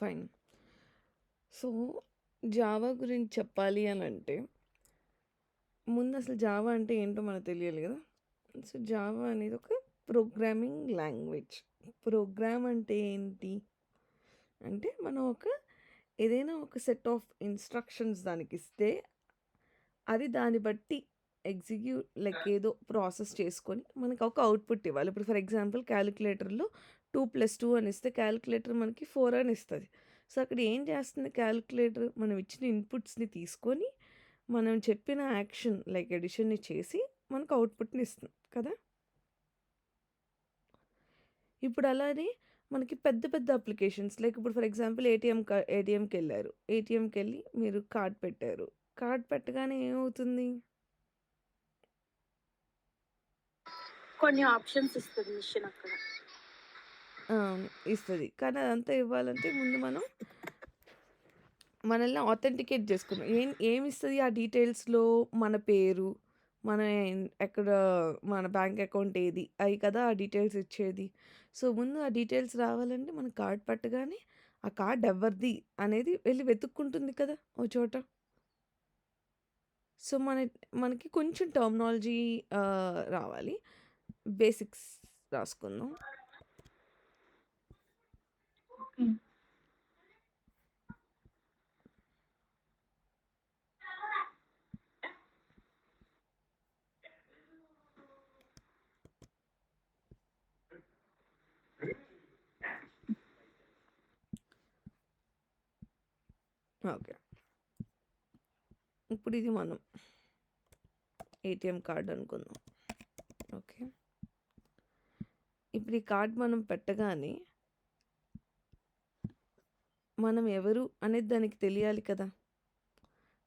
Fine. So, Java గురించి చెప్పాలి అనంటే, ముందు అసలు జావా అంటే ఏంటో మనకు తెలియాలి గదా! సో, జావా అనేది ఒక ప్రోగ్రామింగ్ లాంగ్వేజ్. ప్రోగ్రామ్ అంటే ఏంటి? అంటే మనం ఏదైనా ఒక సెట్ ఆఫ్ ఇన్‌స్ట్రక్షన్స్ దానికిస్తే, అది దాన్ని బట్టి లైక్ ఏదో ప్రాసెస్ చేసుకొని మనకొక అవుట్‌పుట్ ఇవ్వాలి. ఇప్పుడు ఫర్ ఎగ్జాంపుల్ కాలిక్యులేటర్‌లో 2+2 అని ఇస్తే కాలిక్యులేటర్ మనకి 4 అని ఇస్తది. సో, అక్కడ ఏం చేస్తుంది కాలిక్యులేటర్ మనం ఇచ్చిన ఇన్‌పుట్స్‌ని తీసుకొని, మనం చెప్పిన యాక్షన్ లైక్ అడిషన్‌ని చేసి మనకు అవుట్‌పుట్‌ని ఇస్తుంది కదా! ఇప్పుడు అలానే మనకి పెద్ద పెద్ద అప్లికేషన్స్ లైక్ ఇప్పుడు ఫర్ ఎగ్జాంపుల్ ఏటీఎంకెళ్లారు. ఏటీఎంకెళ్ళి మీరు కార్డ్ పెట్టారు. కార్డ్ పెట్టగానే ఏమవుతుంది? కొన్ని ఆప్షన్స్ ఇస్తది మిషన్ అక్కడ. ఆ! ఇస్తది. కానీ అదంతా ఇవ్వాలంటే ముందు మనల్ని ఆథెంటికేట్ చేసుకున్నాం. ఏమిస్తది ఆ డీటెయిల్స్‌లో మన పేరు, మన ఎక్కడ మన బ్యాంక్ అకౌంట్ ఏది, అయి కదా ఆ డీటెయిల్స్ ఇచ్చేది. సో, ముందు ఆ డీటెయిల్స్ రావాలంటే మన కార్డ్ పట్టగానే ఆ కార్డ్ ఎవరిది అనేది వెళ్లి వెతుక్కుంటుంది కదా ఓ చోట. సో, మనకి కొంచెం టర్మినాలజీ రావాలి. బేసిక్స్ రాసుకుందాం. హ్మ్. ఓకే. ఇప్పుడు ఇది మనం ఏటీఎం కార్డ్ అనుకుందాం. ఓకే. ఇప్పుడు ఈ కార్డ్ మనం పెట్టగానే మనం ఎవరు అనేది దానికి తెలియాలి కదా!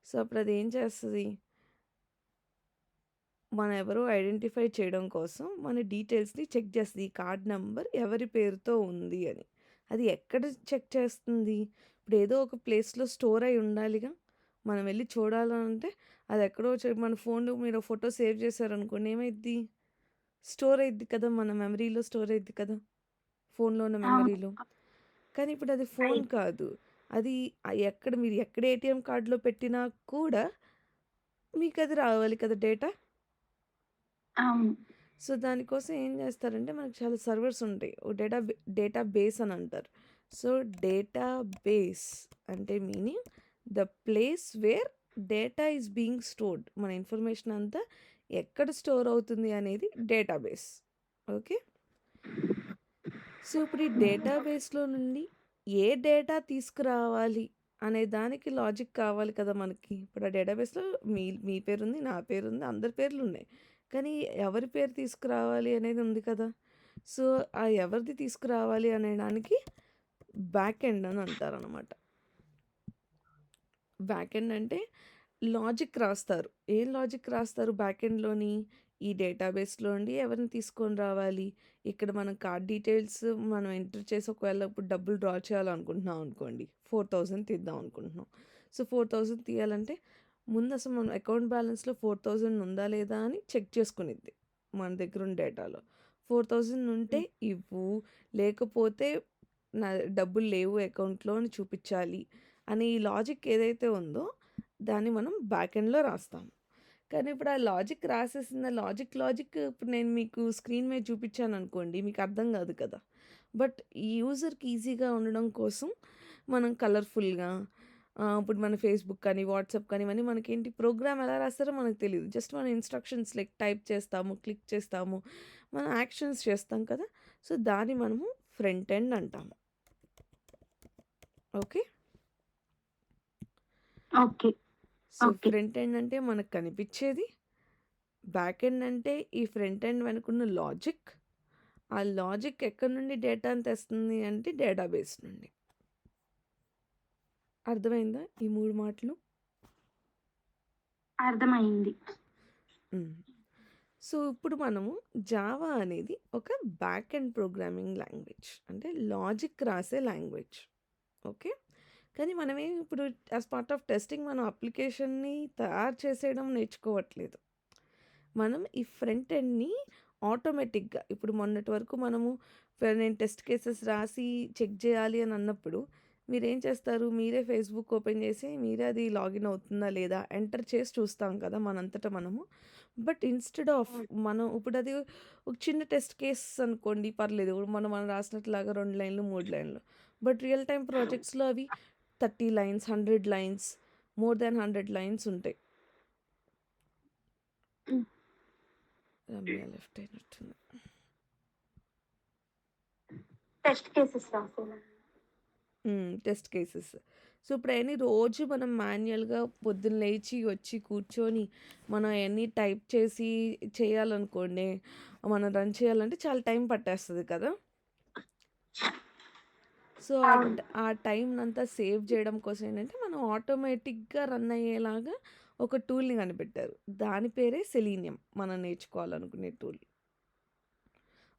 సో, అప్పుడు అదేం చేస్తది? మనం ఎవరో ఐడెంటిఫై చేయడం కోసం మన డీటెయిల్స్‌ని చెక్ చేస్తది. ఈ కార్డ్ నంబర్ ఎవరి పేరుతో ఉంది అని. అది ఎక్కడ చెక్ చేస్తుంది? ఇప్పుడు ఏదో ఒక ప్లేస్‌లో స్టోర్ అయ్యి ఉండాలిగా! మనం వెళ్లి చూడాలంటే అది ఎక్కడో మన ఫోన్‌లో మీరు ఫోటో సేవ్ చేశారనుకోండి ఏమైద్ది? స్టోర్ అయిద్ది కదా! మన మెమరీలో స్టోర్ అయిద్ది కదా! ఫోన్‌లో ఉన్న అవును. మెమరీలో. కానీ ఇప్పుడు అది ఫోన్ అయి కాదు. అది మీరు ఎక్కడ ఏటీఎం కార్డ్‌లో పెట్టినా కూడా మీకది రావాలి కదా డేటా. అవును. సో, దానికోసం ఏం చేస్తారంటే మనకు చాలా సర్వర్స్ ఉంటాయి. ఓ డేటాబేస్ అని అంటారు. సో, డేటాబేస్ అంటే meaning the place where data is being stored. మన ఇన్ఫర్మేషన్ అంతా ఎక్కడ స్టోర్ అవుతుంది అనేది డేటాబేస్. ఓకే. సో, ఇప్పుడు ఈ డేటాబేస్‌లో నుండి ఏ డేటా తీసుకురావాలి అనే దానికి లాజిక్ కావాలి కదా మనకి. ఇప్పుడు ఆ డేటాబేస్‌లో మీ మీ పేరుంది, నా పేరుంది, అందరి పేర్లున్నాయి. కానీ ఎవరి పేరు తీసుకురావాలి అనేది ఉంది కదా! సో, ఆ ఎవరిది తీసుకురావాలి అనడానికి బ్యాక్ ఎండ్ అని అంటారనమాట. బ్యాక్ ఎండ్ అంటే లాజిక్ రాస్తారు. ఏం లాజిక్ రాస్తారు బ్యాక్ ఎండ్‌లోని? ఈ డేటాబేస్‌లో నుండి ఎవరిని తీసుకొని రావాలి? ఇక్కడ మనం కార్డ్ డీటెయిల్స్ మనం ఎంటర్ చేసి ఒకవేళ ఇప్పుడు డబ్బులు డ్రా చేయాలనుకుంటున్నాం అనుకోండి. 4000 తీద్దాం అనుకుంటున్నాం. సో, 4000 తీయాలంటే ముందు అసలు మన అకౌంట్ బ్యాలెన్స్‌లో 4000 ఉందా లేదా అని చెక్ చేసుకునిద్ది. మన దగ్గరున్న డేటాలో. 4000 ఉంటే ఇవ్వు, లేకపోతే నా డబ్బులు లేవు అకౌంట్‌లో అని చూపించాలి అని ఈ లాజిక్ ఏదైతే ఉందో దాన్ని మనం బ్యాక్ ఎండ్‌లో రాస్తాం. కానీ ఇప్పుడు ఆ లాజిక్ రాసేసిన లాజిక్ ఇప్పుడు నేను మీకు స్క్రీన్ మీద చూపించాననుకోండి మీకు అర్థం కాదు కదా! బట్ ఈ యూజర్‌కి ఈజీగా ఉండడం కోసం మనం కలర్‌ఫుల్‌గా ఇప్పుడు మన ఫేస్‌బుక్ కానీ, వాట్సాప్ కానీ ఇవన్నీ మనకేంటి ప్రోగ్రామ్ ఎలా రాస్తారో మనకు తెలీదు. జస్ట్ మన ఇన్‌స్ట్రక్షన్స్ లైక్ టైప్ చేస్తాము, క్లిక్ చేస్తాము, మన యాక్షన్స్ చేస్తాం కదా! సో, దాన్ని మనము ఫ్రంట్ ఎండ్ అంటాము. Okay. Okay. So, okay. Front end అంటే మనకు కనిపిచ్చేది. బ్యాక్ ఎండ్ అంటే ఈ ఫ్రంట్ ఎండ్ వెనకున్న లాజిక్. ఆ లాజిక్ ఎక్కడి నుండి డేటాని తెస్తుంది అంటే డేటాబేస్ నుండి. అర్థమైందా ఈ 3 మాటలు? అర్థమైంది. హ్మ్. సో, ఇప్పుడు మనము జావా అనేది ఒక బ్యాక్ ఎండ్ ప్రోగ్రామింగ్ లాంగ్వేజ్. అంటే లాజిక్ రాసే లాంగ్వేజ్. ఓకే. కానీ మనమేమి ఇప్పుడు యాస్ పార్ట్ ఆఫ్ టెస్టింగ్ మనం అప్లికేషన్‌ని తయారు చేసేయడం నేర్చుకోవట్లేదు. మనం ఈ ఫ్రంట్ ఎండ్‌ని ఆటోమేటిక్‌గా ఇప్పుడు మొన్నటి వరకు నేను టెస్ట్ కేసెస్ రాసి చెక్ జేయాలి అని అన్నప్పుడు, మీరేం చేస్తారు? మీరే ఫేస్‌బుక్ ఓపెన్ చేసి, మీరే అది లాగిన్ అవుతుందా లేదా ఎంటర్ చేసి చూస్తాం కదా! మనంతట మనము. బట్ ఇన్‌స్టెడ్ ఆఫ్ అవును. మనం ఇప్పుడది ఒక చిన్న టెస్ట్ కేస్ అనుకోండి పర్లేదు. మనం మనం రాసినట్లాగా 2 లైన్‌లు, 3 లైన్‌లు. బట్ రియల్ టైమ్ ప్రాజెక్ట్స్‌లో అవి 30 lines, 100 lines, more than 100 lines ఉంటాయి. హ్మ్. రమ్య లెఫ్ట్ అయినట్టుంది. టెస్ట్ కేసెస్ రాసేవాళ్ళం. Test cases. సో, ఇప్పుడయన్నీ రోజు మనం మాన్యుయల్‌గా పొద్దున్న లేచి, వచ్చి కూర్చొని, మనం అయన్నీ టైప్ చేసి చేయాలనుకోండి, మనం రన్ చేయాలంటే చాలా టైం పట్టేస్తది కదా! సో, అవును. ఆ టైంనంతా సేవ్ చేయడం కోసం ఏంటంటే, మనం ఆటోమేటిక్‌గా రన్ అయ్యేలాగా ఒక టూల్‌ని కనిపెట్టారు. దాని పేరే సెలీనియం. మనం నేర్చుకోవాలనుకునే టూల్.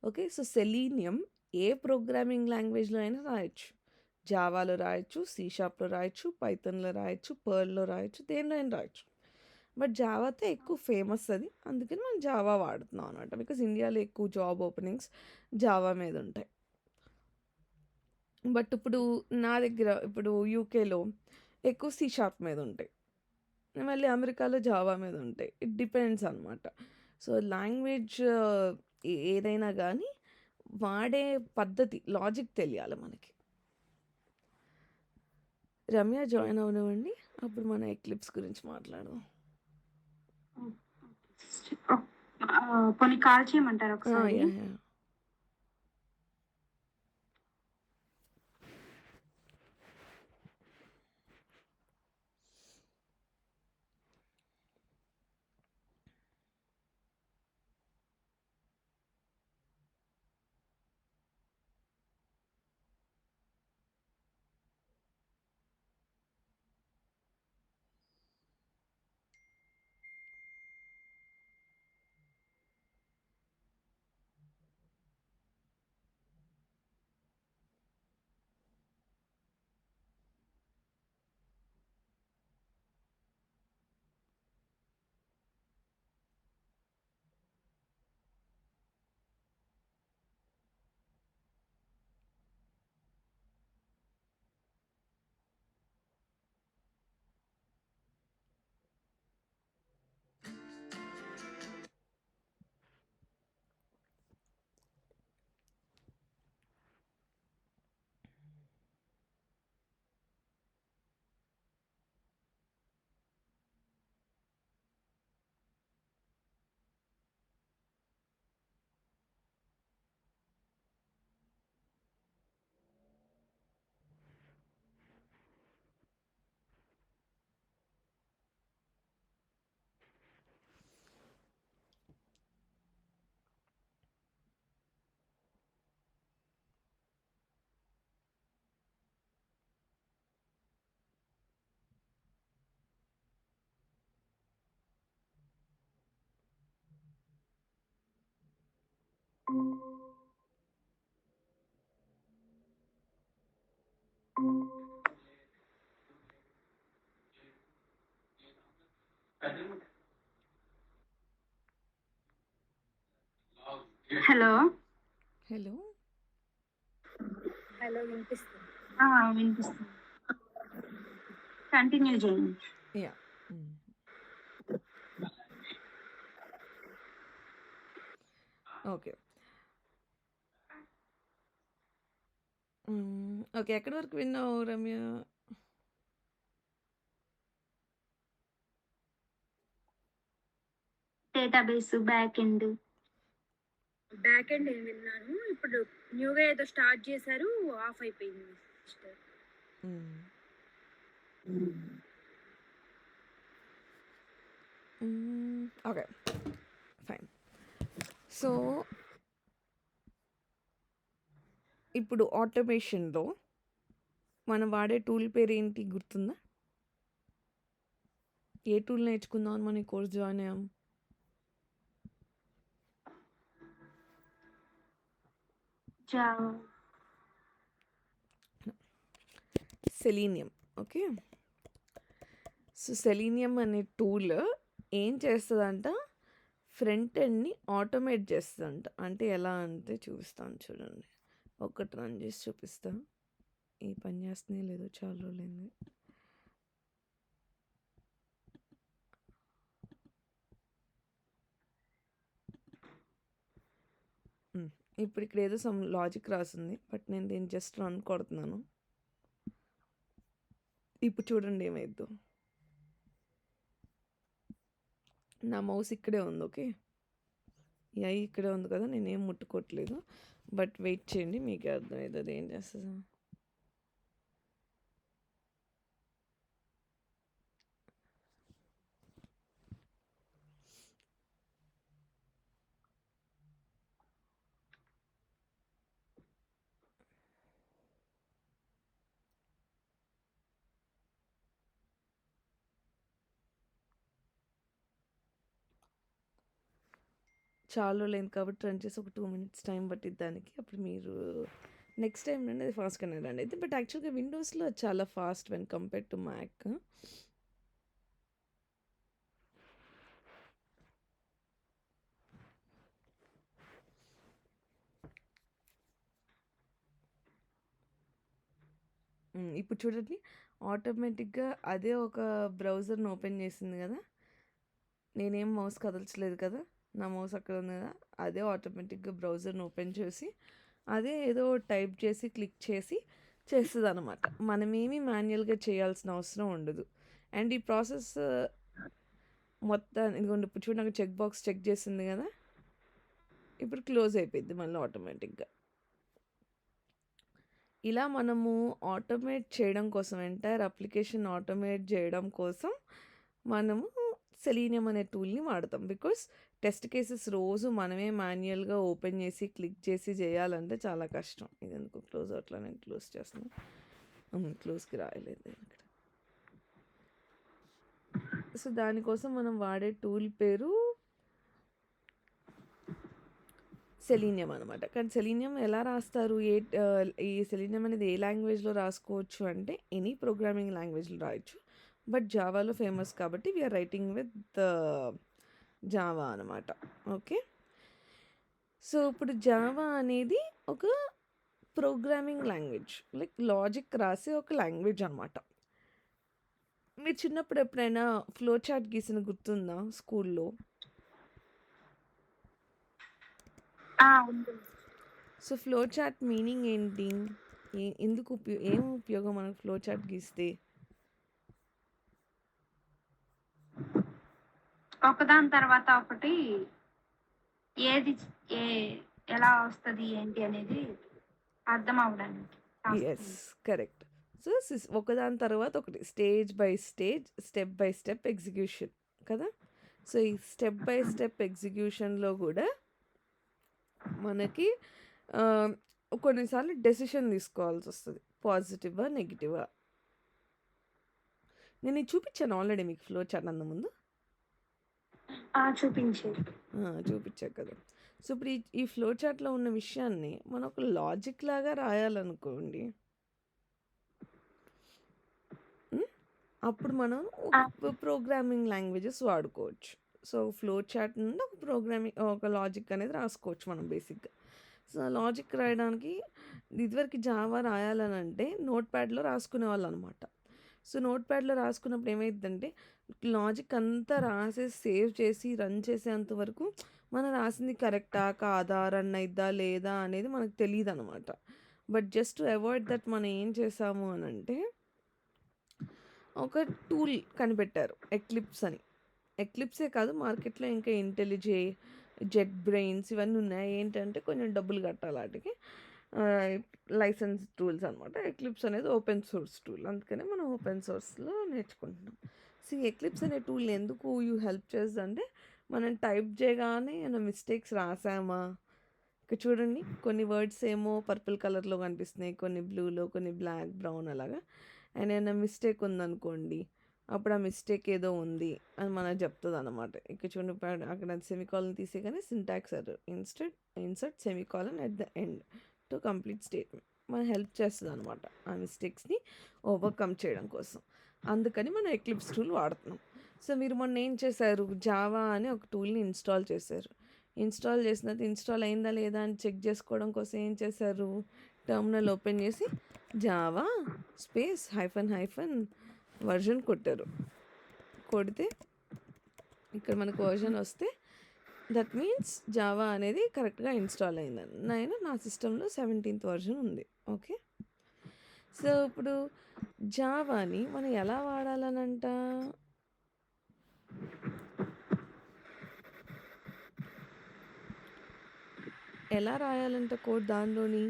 ఓకే. సో, సెలీనియం ఏ ప్రోగ్రామింగ్ లాంగ్వేజ్‌లో అయినా రాయొచ్చు. జావాలో రాయొచ్చు, సి షార్ప్‌లో రాయొచ్చు, పైథాన్‌లో రాయొచ్చు, పర్ల్‌లో రాయొచ్చు, దేనిలో అయినా రాయొచ్చు. బట్ జావాతో ఎక్కువ ఫేమస్ అది. అందుకని మనం జావా వాడుతున్నాం అనమాట. బికాజ్ ఇండియాలో ఎక్కువ జాబ్ ఓపెనింగ్స్ జావా మీద ఉంటాయి. బట్ ఇప్పుడు నా దగ్గర ఇప్పుడు యూకేలో ఎక్కువ సి షార్ప్ మీద ఉంటాయి. మళ్ళీ అమెరికాలో జావా మీద ఉంటాయి. ఇట్ డిపెండ్స్ అనమాట. సో, లాంగ్వేజ్ ఏదైనా గానీ వాడే పద్ధతి, లాజిక్ తెలియాలి మనకి. రమ్య జాయిన్ అవ్వనివ్వండి. అప్పుడు మనం ఎక్లిప్స్ గురించి మాట్లాడదాం. పోనీ కాల్ చేయమంటారా ఒకసారి? Yeah! Yeah! Hello. Hello. Hello వినిపిస్తుంది. వినిపిస్తుంది. కంటిన్యూ చేయండి. యాహ్! ఓకే. ఓకే. ఎక్కడి వరకు విన్నావు Ramya? Database, back end. Back end నేను విన్నాను. ఇప్పుడు న్యూగా ఏదో స్టార్ట్ చేశారు, ఆఫ్ అయిపోయింది సిస్టర్. హ్మ్. ఓకే. ఫైన్. సో, ఇప్పుడు ఆటోమేషన్‌లో మనం వాడే టూల్ పేరేంటి గుర్తుందా? ఏ టూల్ నేర్చుకుందాం అని మనం ఈ కోర్స్ జాయిన్ అయ్యాం? Java. Selenium. Okay. So, selenium అనే టూల్ ఏం చేస్తదంట, ఫ్రంట్ ఎండ్‌ని ఆటోమేట్ చేస్తదంట. అంటే ఎలా అంటే చూపిస్తాను చూడండి. ఒకటి రన్ చేసి చూపిస్తా. ఈ పని చేస్తున్నాయో లేదో చాలా రోజులైంది. ఇప్పుడు ఇక్కడ ఏదో సమ్ లాజిక్ రాసింది. బట్ నేను దీన్ని జస్ట్ రన్ కొడుతున్నాను. ఇప్పుడు చూడండి ఏమైద్దో. నా మౌస్ ఇక్కడే ఉంది. ఓకే, ఈ ఐ ఇక్కడే ఉంది కదా, నేనేం ముట్టుకోవట్లేదు. బట్ వెయిట్ చేయండి, మీకే అర్థమవుతుంది ఏం చేస్తుందా. చాలా రోజులైంది కాబట్టి రన్ చేసి ఒక 2 minutes టైం పట్టిద్ది దానికి. అప్పుడు మీరు నెక్స్ట్ టైం రండి, అది ఫాస్ట్గానే రన్ అయితే. బట్ యాక్చువల్గా విండోస్లో చాలా fast when compare to Mac. ఇప్పుడు చూడండి, ఆటోమేటిక్గా అదే ఒక బ్రౌజర్ని ఓపెన్ చేసింది కదా, నేనేం మౌస్ కదల్చలేదు కదా, నా మౌస్ అక్కడ ఉంది కదా, అదే ఆటోమేటిక్గా బ్రౌజర్ని ఓపెన్ చేసి అదే ఏదో టైప్ చేసి క్లిక్ చేసి చేస్తుంది అనమాట. మనమేమి మాన్యువల్గా చేయాల్సిన అవసరం ఉండదు. అండ్ ఈ ప్రాసెస్ మొత్తం ఇదిగోండి, ఇప్పుడు చూడండి నాకు చెక్ బాక్స్ చెక్ చేసింది కదా, ఇప్పుడు క్లోజ్ అయిపోయింది మళ్ళీ ఆటోమేటిక్గా. ఇలా మనము ఆటోమేట్ చేయడం కోసం, ఎంటైర్ అప్లికేషన్ ఆటోమేట్ చేయడం కోసం మనము సెలీనియం అనే టూల్ని వాడతాం. బికాస్ టెస్ట్ కేసెస్ రోజు మనమే మాన్యువల్గా ఓపెన్ చేసి క్లిక్ చేసి చేయాలంటే చాలా కష్టం. ఇది ఎందుకు క్లోజ్ అట్లా నేను క్లోజ్ చేస్తున్నాను, క్లోజ్కి రాయలేదు ఇక్కడ. సో దానికోసం మనం వాడే టూల్ పేరు సెలీనియం అనమాట. కానీ సెలీనియం ఎలా రాస్తారు, ఈ సెలీనియం అనేది ఏ లాంగ్వేజ్లో రాసుకోవచ్చు అంటే ఎనీ ప్రోగ్రామింగ్ లాంగ్వేజ్లో రాయొచ్చు. బట్ జావాలో ఫేమస్ కాబట్టి వీఆర్ రైటింగ్ విత్ జావా అనమాట. ఓకే, సో ఇప్పుడు జావా అనేది ఒక ప్రోగ్రామింగ్ లాంగ్వేజ్, లైక్ లాజిక్ రాసే ఒక లాంగ్వేజ్ అనమాట. మీరు చిన్నప్పుడు ఎప్పుడైనా ఫ్లో చార్ట్ గీసిన గుర్తుందా స్కూల్లో? ఉంటుంది. సో ఫ్లో చార్ట్ మీనింగ్ ఏంటి, ఎందుకు ఏం ఉపయోగం మనకు ఫ్లో చార్ట్ గీస్తే? ఒకదాని తర్వాత ఒకటి ఏది ఎలా వస్తుంది ఏంటి అనేది అర్థం అవడానికి. Yes, correct. సో ఒకదాని తర్వాత ఒకటి, stage by stage, step by step execution కదా. సో ఈ స్టెప్ బై స్టెప్ ఎగ్జిక్యూషన్లో కూడా మనకి కొన్నిసార్లు డెసిషన్ తీసుకోవాల్సి వస్తుంది, పాజిటివా నెగిటివా. నేను ఇది చూపించాను ఆల్రెడీ మీకు ఫ్లో చార్ట్ అన్న ముందు. చూపించా కదా. సో ఇప్పుడు ఈ ఫ్లో చార్ట్లో ఉన్న విషయాన్ని మనం ఒక లాజిక్ లాగా రాయాలనుకోండి, అప్పుడు మనం ప్రోగ్రామింగ్ లాంగ్వేజెస్ వాడుకోవచ్చు. సో ఫ్లో చార్ట్ నుండి ఒక ప్రోగ్రామింగ్ ఒక లాజిక్ అనేది రాసుకోవచ్చు మనం బేసిక్గా. సో లాజిక్ రాయడానికి ఇదివరకు జావా రాయాలని అంటే నోట్ ప్యాడ్లో రాసుకునే వాళ్ళు అనమాట. సో నోట్ ప్యాడ్లో రాసుకున్నప్పుడు ఏమైందంటే లాజిక్ అంతా రాసేసి సేవ్ చేసి రన్ చేసేంత వరకు మనం రాసింది కరెక్టా కాదా, రన్ అయిద్దా లేదా అనేది మనకు తెలియదు అనమాట. But just to avoid that మనం ఏం చేసాము అని అంటే ఒక టూల్ కనిపెట్టారు, ఎక్లిప్స్ అని. ఎక్లిప్సే కాదు, మార్కెట్లో ఇంకా ఇంటెలిజే, జెట్ బ్రెయిన్స్ ఇవన్నీ ఉన్నాయి. ఏంటంటే కొంచెం డబ్బులు కట్టాలి వాటికి, లైసెన్స్ టూల్స్ అనమాట. ఎక్లిప్స్ అనేది ఓపెన్ సోర్స్ టూల్, అందుకనే మనం ఓపెన్ సోర్స్లో నేర్చుకుంటున్నాం. సో ఎక్లిప్స్ అనే టూల్ ఎందుకు హెల్ప్ చేస్తుందంటే, మనం టైప్ చేయగానే ఏమైనా మిస్టేక్స్ రాసామా, ఇక్కడ చూడండి కొన్ని వర్డ్స్ ఏమో పర్పుల్ కలర్లో కనిపిస్తున్నాయి, కొన్ని బ్లూలో, కొన్ని బ్లాక్, బ్రౌన్ అలాగా. అండ్ ఏమైనా మిస్టేక్ ఉందనుకోండి, అప్పుడు ఆ మిస్టేక్ ఏదో ఉంది అని మనకు చెప్తుంది అనమాట. ఇక్కడ చూడండి, అక్కడ సెమికాలన్ తీసే కానీ syntax error, insert semicolon at the end to complete statement మనం హెల్ప్ చేస్తుంది అనమాట ఆ మిస్టేక్స్ని ఓవర్కమ్ చేయడం కోసం. అందుకని మనం ఎక్లిప్స్ టూల్ వాడుతున్నాం. సో మీరు మొన్న ఏం చేశారు, జావా అని ఒక టూల్ని ఇన్స్టాల్ చేశారు. ఇన్స్టాల్ చేసిన తర్వాత ఇన్స్టాల్ అయిందా లేదా అని చెక్ చేసుకోవడం కోసం ఏం చేశారు, టర్మినల్ ఓపెన్ చేసి Java space hyphen hyphen version కొట్టారు. కొడితే ఇక్కడ మనకు వర్జన్ వస్తే దట్ మీన్స్ జావా అనేది కరెక్ట్‌గా ఇన్‌స్టాల్ అయిందని. నా సిస్టమ్‌లో 17థ్ వర్షన్ ఉంది. ఓకే. సో, ఇప్పుడు జావాని మనం ఎలా వాడాలనంట? ఎలా రాయాలంట కోడ్ దానిలోని?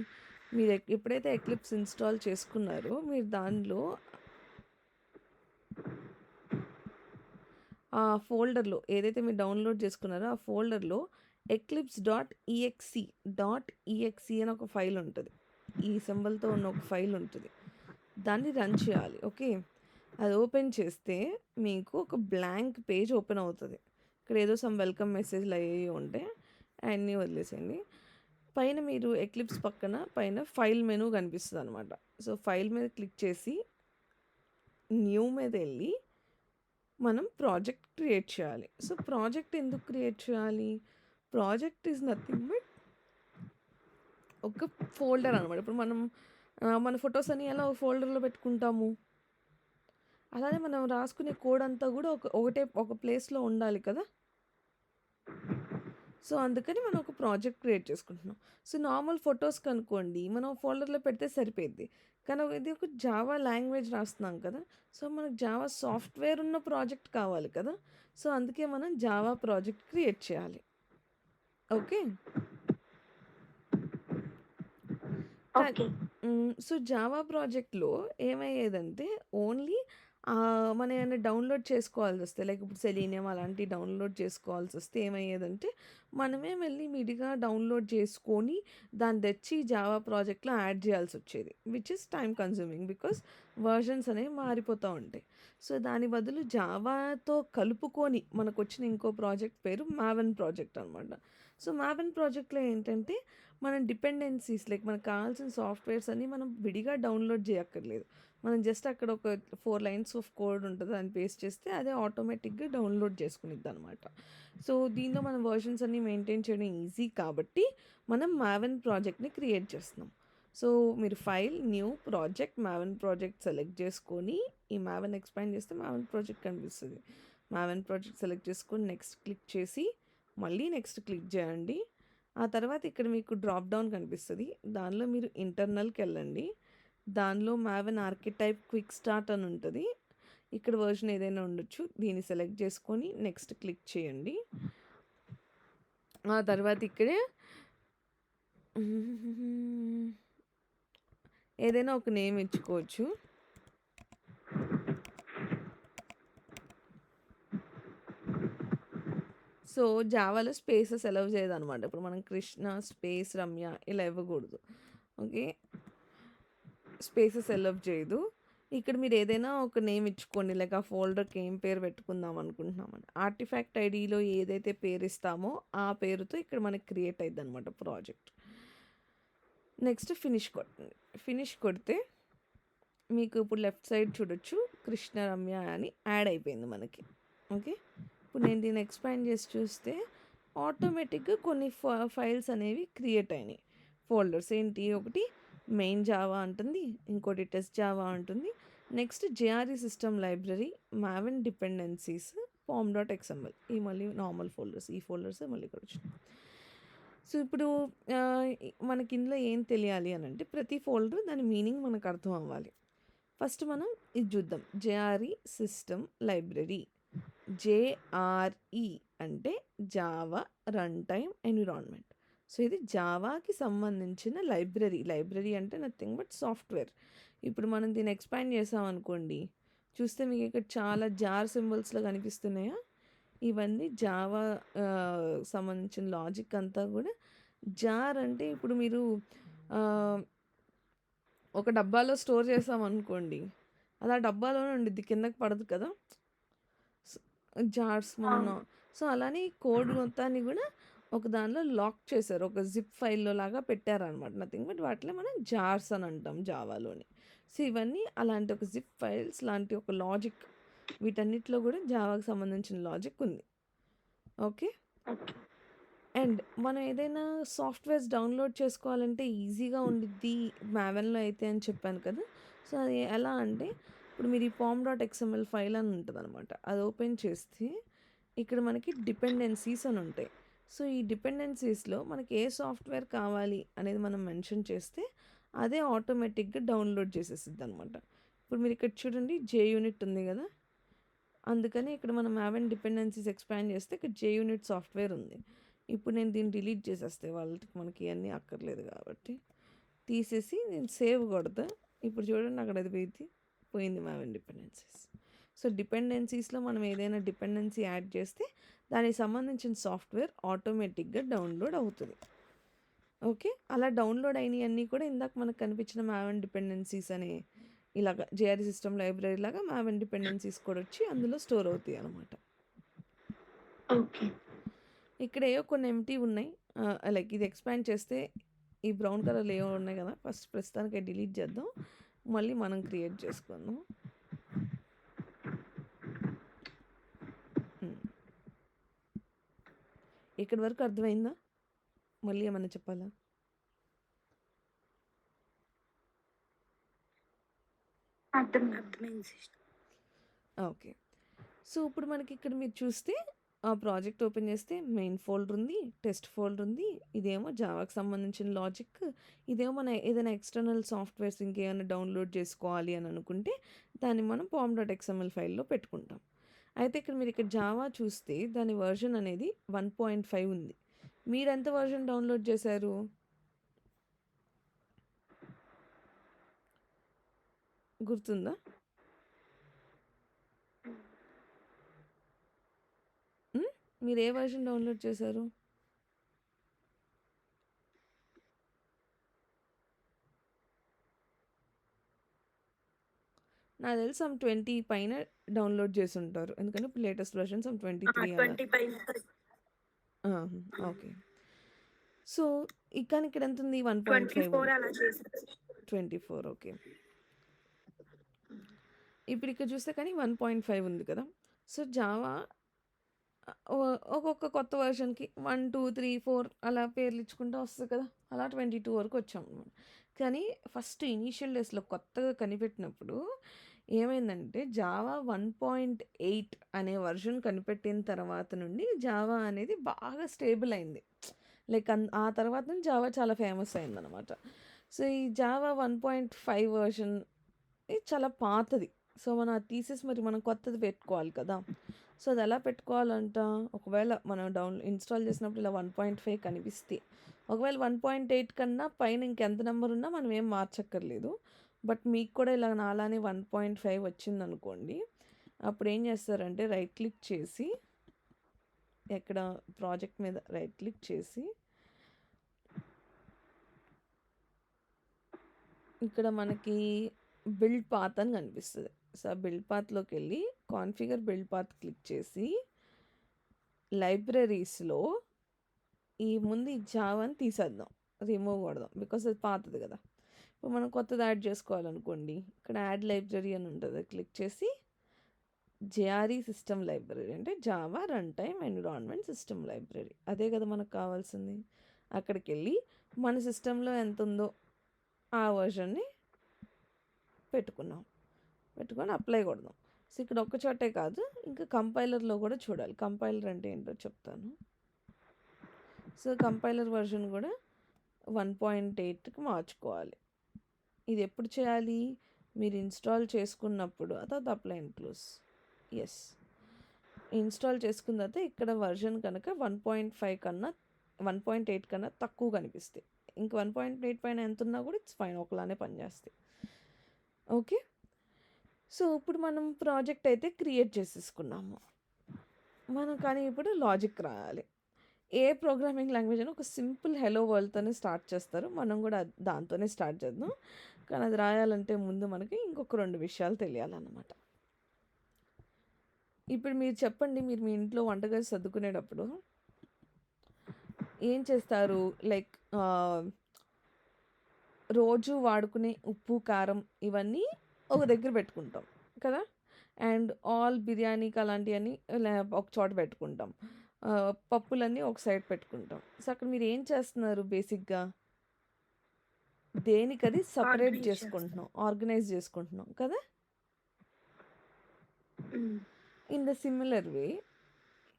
మీరు ఎప్పుడైతే ఎక్లిప్స్ ఇన్‌స్టాల్ చేసుకున్నారో మీరు దానిలో ఆ ఫోల్డర్‌లో ఏదైతే మీరు డౌన్‌లోడ్ చేసుకున్నారో ఆ ఫోల్డర్‌లో eclipse.exe అని ఒక ఫైల్ ఉంటది. ఈ సింబల్‌తో ఉన్న ఒక ఫైల్ ఉంటది. దాన్ని రన్ చేయాలి. ఓకే. అది ఓపెన్ చేస్తే మీకు ఒక బ్లాంక్ పేజ్ ఓపెన్ అవుతది. ఇక్కడ ఏదో సమ్ వెల్కమ్ మెసేజ్‌లు అయ్యేయి ఉంటాయి. అయన్నీ వదిలేసేయండి. పైన మీరు ఎక్లిప్స్ పక్కన పైన ఫైల్ మెనూ కనిపిస్తదనమాట. సో, ఫైల్ మీద క్లిక్ చేసి న్యూ మీదెళ్ళి మనం ప్రాజెక్ట్ క్రియేట్ చేయాలి. సో, ప్రాజెక్ట్ ఎందుకు క్రియేట్ చేయాలి? ప్రాజెక్ట్ ఈజ్ నథింగ్ బట్ ఒక ఫోల్డర్ అనమాట. ఇప్పుడు మనం మన ఫోటోస్ అన్ని ఎలా ఒక ఫోల్డర్‌లో పెట్టుకుంటాము. అలానే మనం రాసుకునే కోడ్ అంతా గూడా ఒక ప్లేస్‌లో ఉండాలి కదా! సో, అందుకని మనం ఒక ప్రాజెక్ట్ క్రియేట్ చేసుకుంటున్నాం. సో, నార్మల్ ఫోటోస్‌కనుకోండి మనం ఫోల్డర్‌లో పెడితే సరిపోయిద్ది. కానీ ఇది ఒక జావా లాంగ్వేజ్ రాస్తున్నాం కదా! సో, మనకు జావా సాఫ్ట్‌వేర్ ఉన్న ప్రాజెక్ట్ కావాలి కదా! సో, అందుకే మనం జావా ప్రాజెక్ట్ క్రియేట్ చేయాలి. ఓకే. ఓకే. సో, జావా ప్రాజెక్ట్‌లో ఏమయ్యేదంటే ఓన్లీ మనం ఏమైనా డౌన్‌లోడ్ చేసుకోవాల్సొస్తే లైక్ ఇప్పుడు సెలీనియం అలాంటివి డౌన్‌లోడ్ చేసుకోవాల్సొస్తే ఏమయ్యేదంటే, మనమే వెళ్లి విడిగా డౌన్‌లోడ్ చేసుకొని దాన్ని తెచ్చి జావా ప్రాజెక్ట్‌లో యాడ్ చేయాల్సొచ్చేది. Which is time consuming because versions అనేవి మారిపోతా ఉంటాయి. సో, దాని బదులు జావాతో కలుపుకొని మనకొచ్చిన ఇంకో ప్రాజెక్ట్ పేరు మావెన్ ప్రాజెక్ట్ అనమాట. సో, మావెన్ ప్రాజెక్ట్‌లో ఏంటంటే మనం డిపెండెన్సీస్ లైక్ మనకు కావాల్సిన సాఫ్ట్‌వేర్స్ అన్నీ మనం విడిగా డౌన్‌లోడ్ చేయక్కర్లేదు. మనం జస్ట్ అక్కడ ఒక 4 లైన్స్ ఆఫ్ కోడ్ ఉంటది. దాన్ని పేస్ట్ చేస్తే అదే ఆటోమేటిక్‌గా డౌన్‌లోడ్ చేసుకునిద్దనమాట. సో, దీనిలో మనం వెర్షన్స్ అన్నీ మెయింటైన్ చేయడం ఈజీ కాబట్టి మనం మావెన్ ప్రాజెక్ట్‌ని క్రియేట్ చేస్తున్నాం. సో, మీరు file, new project, Maven project select చేసుకొని ఈ మావెన్ ఎక్స్పాండ్ చేస్తే మావెన్ ప్రాజెక్ట్ కనిపిస్తది. మావెన్ ప్రాజెక్ట్ సెలెక్ట్ చేసుకొని నెక్స్ట్ క్లిక్ చేసి మళ్ళీ నెక్స్ట్ క్లిక్ చేయండి. ఆ తర్వాత ఇక్కడ మీకు డ్రాప్ డౌన్ కనిపిస్తది. దానిలో మీరు ఇంటర్నల్‌కెళ్ళండి. దానిలో మావెన్ ఆర్కిటైప్ క్విక్ స్టార్ట్ అని ఉంటది. ఇక్కడ వెర్షన్ ఏదైనా ఉండొచ్చు. దీన్ని సెలెక్ట్ చేసుకొని నెక్స్ట్ క్లిక్ చేయండి. ఆ తర్వాత ఇక్కడే ఏదైనా ఒక నేమ్ ఇచ్చుకోవచ్చు. సో, జావాలో స్పేసెస్ అలౌ చేయదనమాట. ఇప్పుడు మనం కృష్ణ స్పేస్ రమ్య ఇలా ఇవ్వకూడదు. ఓకే. స్పేసెస్ అలౌ చేయదు. ఇక్కడ మీరు ఏదైనా ఒక నేమ్ ఇచ్చుకోండి. లైక్ ఆ ఫోల్డర్‌కి ఏం పేరు పెట్టుకుందాం అనుకుంటున్నామని. ఆర్టిఫాక్ట్ ఐడీలో ఏదైతే పేరు ఇస్తామో ఆ పేరుతో ఇక్కడ మనకి క్రియేట్ అయిద్దనమాట ప్రాజెక్ట్. నెక్స్ట్ ఫినిష్ కొట్టండి. ఫినిష్ కొడితే మీకు ఇప్పుడు లెఫ్ట్ సైడ్ చూడొచ్చు కృష్ణ రమ్య అని యాడ్ అయిపోయింది మనకి. ఓకే. ఇప్పుడు నేను దీన్ని ఎక్స్పాండ్ చేసి చూస్తే ఆటోమేటిక్‌గా కొన్ని ఫైల్స్ అనేవి క్రియేట్ అయినాయి. ఫోల్డర్స్ ఏంటి ఒకటి మెయిన్ జావా అంటుంది. ఇంకోటి టెస్ట్ జావా అంటుంది. Next JRE system library, Maven dependencies, పామ్.xml ఈ మళ్ళీ నార్మల్ ఫోల్డర్స్. ఈ ఫోల్డర్సే మళ్ళీ ఇక్కడ వచ్చినాయి. సో, ఇప్పుడు మనకి ఇందులో ఏం తెలియాలి అనంటే ప్రతి ఫోల్డర్ దాని మీనింగ్ మనకు అర్థం అవ్వాలి. ఫస్ట్ మనం ఇది చూద్దాం. JRE system library. జేఆర్ఈ అంటే Java run time environment. So, ఇది జావాకి సంబంధించిన లైబ్రరీ. లైబ్రరీ అంటే నథింగ్ బట్ సాఫ్ట్‌వేర్. ఇప్పుడు మనం దీన్ని ఎక్స్పాండ్ చేసామనుకోండి. చూస్తే మీకు ఇక్కడ చాలా జార్ సింబల్స్‌లో కనిపిస్తున్నాయా? ఇవన్నీ జావా సంబంధించిన లాజిక్ అంతా కూడా జార్ అంటే ఇప్పుడు మీరు ఆహ్, ఒక డబ్బాలో స్టోర్ చేసామనుకోండి. అది ఆ డబ్బాలోనే ఉండిద్ది. కిందకి పడదు కదా! స్ జార్స్ మనం అవును. సో, అలానే ఈ కోడ్ మొత్తాన్ని గూడా ఒక దానిలో లాక్ చేశారు. ఒక జిప్ ఫైల్‌లో లాగా పెట్టారనమాట. నథింగ్ బట్ వాటిలో మనం జార్స్ అని అంటాం జావాలోని. సో, ఇవన్నీ అలాంటి ఒక జిప్ ఫైల్స్ లాంటి ఒక లాజిక్ వీటన్నిటిలో గూడా జావాకి సంబంధించిన లాజిక్ ఉంది. ఓకే. ఓకే. అండ్ మనం ఏదైనా సాఫ్ట్‌వేర్స్ డౌన్‌లోడ్ చేసుకోవాలంటే ఈజీగా ఉండిద్ది మావెన్‌లో అయితే అని చెప్పాను కదా! సో, అది ఎలా అంటే ఇప్పుడు మీరు ఈ పామ్ డాట్ ఎక్స్ఎంఎల్ ఫైల్ అని ఉంటదనమాట. అది ఓపెన్ చేస్తే ఇక్కడ మనకి డిపెండెన్సీస్ అని ఉంటాయి. సో, ఈ డిపెండెన్సీస్‌లో మనకి ఏ సాఫ్ట్‌వేర్ కావాలి అనేది మనం మెన్షన్ చేస్తే అదే ఆటోమేటిక్‌గా డౌన్‌లోడ్ చేసేసిద్దనమాట. ఇప్పుడు మీరు ఇక్కడ చూడండి జేయూనిట్ ఉంది గదా! అందుకని ఇక్కడ మనం మావెన్ డిపెండెన్సీస్ ఎక్స్పాండ్ చేస్తే ఇక్కడ జేయూనిట్ సాఫ్ట్‌వేర్ ఉంది. ఇప్పుడు నేను దీన్ని డిలీట్ చేసేస్తే వాళ్ళకి మనకి ఇయన్నీ అక్కర్లేదు కాబట్టి. తీసేసి నేను సేవ్ కొడతా. ఇప్పుడు చూడండి అక్కడ అది పోయింది మావెన్ డిపెండెన్సీస్. సో, డిపెండెన్సీస్‌లో మనం ఏదైనా డిపెండెన్సీ యాడ్ చేస్తే దానికి సంబంధించిన సాఫ్ట్‌వేర్ ఆటోమేటిక్‌గా డౌన్‌లోడ్ అవుతది. ఓకే. అలా డౌన్‌లోడ్ అయినయన్నీ కూడా ఇందాక మనకు కనిపించిన మావెన్ డిపెండెన్సీస్ అనే ఇలాగ జేఆర్‌ఈ సిస్టమ్ లైబ్రరీ లాగా మావెన్ డిపెండెన్సీస్ కూడా వచ్చి అందులో స్టోర్ అవుతాయన్నమాట. ఓకే. ఇక్కడ ఏవో కొన్ని ఎంప్టీ ఉన్నాయి. లైక్ ఇది ఎక్స్పాండ్ చేస్తే ఈ బ్రౌన్ కలర్‌లో ఏవో ఉన్నాయి కదా! ఫస్ట్ ప్రస్తుతానికి అయి డిలీట్ చేద్దాం. మళ్ళీ మనం క్రియేట్ చేసుకుందాం. హ్మ్. ఇక్కడి వరకు అర్థమైందా? మళ్ళీ ఏమన్నా చెప్పాలా? అర్థమైంది సిస్టర్. ఓకే. సో, ఇప్పుడు మనకి ఇక్కడ మీరు చూస్తే ఆ ప్రాజెక్ట్ ఓపెన్ చేస్తే మెయిన్ ఫోల్డర్ ఉంది, టెస్ట్ ఫోల్డర్ ఉంది. ఇదేమో జావాకి సంబంధించిన లాజిక్. ఇదేమో మన ఏదైనా ఎక్స్టర్నల్ సాఫ్ట్‌వేర్స్ ఇంకేమైనా డౌన్‌లోడ్ చేసుకోవాలి అని అనుకుంటే దాన్ని మనం పామ్ డాట్ ఎక్స్ఎంఎల్ ఫైల్‌లో పెట్టుకుంటాం. అయితే ఇక్కడ మీరు ఇక్కడ జావా చూస్తే దాని వెర్షన్ అనేది 1.5 ఉంది. మీరెంత వెర్షన్ డౌన్‌లోడ్ చేశారు? గుర్తుందా? హ్మ్. మీరు ఏ వెర్షన్ డౌన్‌లోడ్ చేశారు? నాకు తెలిసి సమ్ 20 పైన డౌన్‌లోడ్ చేసుంటారు. ఎందుకంటే ఇప్పుడు లేటెస్ట్ వెర్షన్ సమ్ 23 అలా. 20 పైన ఆహా! ఓకే. సో, కానీ ఇక్కడ ఎంతుంది? 1.5 24 ఉంది. అలా చేశారు. 24 ఓకే. ఇప్పుడు ఇక్కడ చూస్తే కానీ 1.5 ఉంది కదా! సో, జావా ఒక్కొక్క కొత్త వెర్షన్‌కి 1, 2, 3, 4 అలా పేర్లు ఇచ్చుకుంటూ వస్తది కదా! అలా 22 వరకు వచ్చాం. కానీ ఫస్ట్ ఇనీషియల్ డేస్‌లో కొత్తగా కనిపెట్టినప్పుడు ఏమైందంటే జావా 1.8 అనే వెర్షన్ కనిపెట్టిన తర్వాత నుండి జావా అనేది బాగా స్టేబుల్ అయింది. లైక్ ఆ తర్వాత నుంచి జావా చాలా ఫేమస్ అయిందనమాట. సో, ఈ జావా 1.5 వెర్షన్ ఇది చాలా పాతది. సో, మనం అది తీసేసి మరి మనం కొత్తది పెట్టుకోవాలి కదా! సో, అది ఎలా పెట్టుకోవాలంట? ఒకవేళ మనం ఇన్‌స్టాల్ చేసినప్పుడు ఇలా 1.5 కనిపిస్తే, ఒకవేళ 1.8 కన్నా పైన ఇంకెంత నంబర్ ఉన్నా మనం ఏం మార్చక్కర్లేదు. బట్ మీకు కూడా ఇలా నాలానే 1.5 వచ్చిందనుకోండి. అప్పుడు ఏం చేస్తారంటే రైట్ క్లిక్ చేసి, ఎక్కడ ప్రాజెక్ట్ మీద రైట్ క్లిక్ చేసి, ఇక్కడ మనకి బిల్డ్ పాత్ అని కనిపిస్తది. సో, ఆ బిల్డ్ పాత్‌లోకెళ్ళి కాన్ఫిగర్ బిల్డ్ పాత్ క్లిక్ చేసి, లైబ్రరీస్‌లో ముందు ఈ జావాని తీసేద్దాం. రిమూవ్ కొడదాం. బికాజ్ అది పాతది కదా! ఇప్పుడు మనం కొత్తది యాడ్ చేసుకోవాలనుకోండి. ఇక్కడ యాడ్ లైబ్రరీ అని ఉంటది. క్లిక్ చేసి జేఆర్ఈ సిస్టమ్ లైబ్రరీ అంటే Java run time environment system library. అదే కదా మనకు కావాల్సింది. అక్కడికెళ్ళి మన సిస్టమ్‌లో ఎంతుందో ఆ వెర్షన్‌ని పెట్టుకున్నాం. పెట్టుకొని అప్లై కొడదాం. సో, ఇక్కడ ఒక్క చోటే కాదు ఇంకా కంపైలర్‌లో కూడా చూడాలి. కంపైలర్ అంటే ఏంటో చెప్తాను. సో, కంపైలర్ వెర్షన్ కూడా 1.8కి మార్చుకోవాలి. ఇది ఎప్పుడు చేయాలి? మీరు ఇన్‌స్టాల్ చేసుకున్నప్పుడు ఆ తర్వాత apply and close. Yes. Install చేసుకున్న తర్వాత ఇక్కడ వెర్షన్ కనుక 1.5 కన్నా 1.8 కన్నా తక్కువ కనిపిస్తాయి. ఇంక 1.8 పైన ఎంతున్నా కూడా ఇట్స్ ఫైన్ ఒకలానే పనిచేస్తాయి. ఓకే. సో, ఇప్పుడు మనం ప్రాజెక్ట్ అయితే క్రియేట్ చేసేసుకున్నాము. మనం కానీ ఇప్పుడు లాజిక్ రాయాలి. ఏ ప్రోగ్రామింగ్ లాంగ్వేజ్ అయినా ఒక సింపుల్ హెలో వరల్డ్‌తోనే స్టార్ట్ చేస్తారు. మనం కూడా దాంతోనే స్టార్ట్ చేద్దాం. కానీ అది రాయాలంటే ముందు మనకి ఇంకొక 2 విషయాలు తెలియాలన్నమాట. ఇప్పుడు మీరు చెప్పండి మీరు మీ ఇంట్లో వంటగది సర్దుకునేటప్పుడు ఏం చేస్తారు? లైక్ రోజు వాడుకునే ఉప్పు, కారం ఇవన్నీ ఒక దగ్గర పెట్టుకుంటాం కదా! అండ్ ఆల్ బిర్యానీకి అలాంటియన్నీ ఒక చోట పెట్టుకుంటాం. పప్పులన్నీ ఒక సైడ్ పెట్టుకుంటాం. సో, అక్కడ మీరేం చేస్తున్నారు బేసిక్‌గా? దేనికది సెపరేట్ ఆర్గనైజ్ చేస్తాం. చేసుకుంటున్నాం. ఆర్గనైజ్ చేసుకుంటున్నాం కదా! హ్మ్. ఇన్ ద సిమిలర్ వే